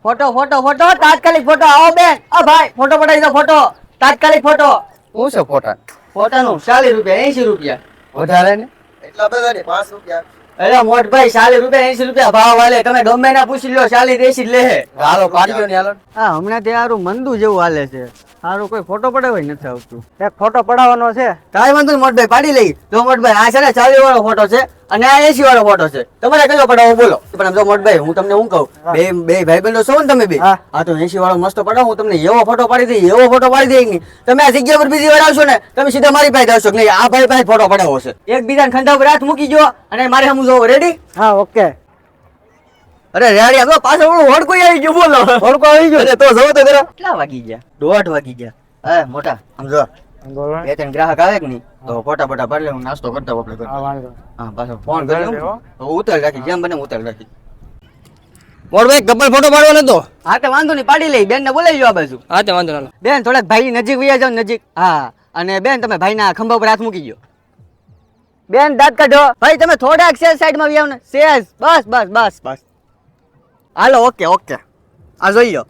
Photo photo photo તાત્કાલિક photo આવો બેન ભાઈ ફોટો પડાવી દો ફોટો તાત્કાલિક ફોટો શું છે ફોટા? ફોટાનું 40 રૂપિયા 80 રૂપિયા વધારે ને? એટલા બધા ને 5 રૂપિયા. અરે મોટભાઈ 40 રૂપિયા 80 રૂપિયા ભાવ વાલે તમે ગમે ના પૂછી લો 40 80 લે હાલો પાડ્યો ને હાલો. હા હમણાં તે હારું મંદુ જેવું હાલે છે હારું કોઈ ફોટો પડાવવા નથી આવતું એક ફોટો પડાવવાનો છે કાંઈ વાંધો નહીં મોટભાઈ પાડી લઈ જો મોટભાઈ આ છે ને 40 વાળો ફોટો છે અને આ 80 વાળો ફોટો છે તમારે કયો પડાવો બોલો પણ આમ જો મોટભાઈ હું તમને શું કહું બે ભાઈબંધો છો ને તમે બે હા તો 80 વાળો મસ્ત પડાવો હું તમને એવો ફોટો પાડી દઈ એવો ફોટો પાડી દઈ નહીં તમે આ જગ્યા પર બીજી વાર આવશો ને તમે સીધા મારી પાસે આવશો કે નહીં આ ભાઈ પાસે ફોટો પડાવો છે એકબીજાને ખંધા ઉપર હાથ મૂકી જો અને મારે હમ જોવો રેડી હા ઓકે અરે રેડી આપણો પાછળ ઓલું હોડકો આવી ગયો બોલો હોડકો આવી ગયો અરે તો જવો તો જરા કેટલા વાગી ગયા 1:30 વાગી ગયા એ મોટા સમજો બોલો બે ત્રણ ગ્રાહક આવે કે નહીં તો ફોટા પાડી લે હું નાસ્તો કરતા આપણે હા પાછો ફોન કર્યો તો ઉતાર રાખી જેમ બને ઉતાર રાખી મોરભાઈ કપલ ફોટો પાડવાનો તો? હા તો વાંધો નહીં પાડી લઈ બેન ને બોલાવી લો આ બાજુ. હા તે વાંધો ના. બેન થોડાક ભાઈ નજીક વયા જાવ નજીક. હા અને બેન તમે ભાઈના ખંભા ઉપર હાથ મૂકી ગયો. બેન દાંત કાઢો. ભાઈ તમે થોડાક સેજ સાઈડમાં વયા આવો ને સેજ બસ બસ બસ બસ. હાલો ઓકે ઓકે આ જોઈ લો.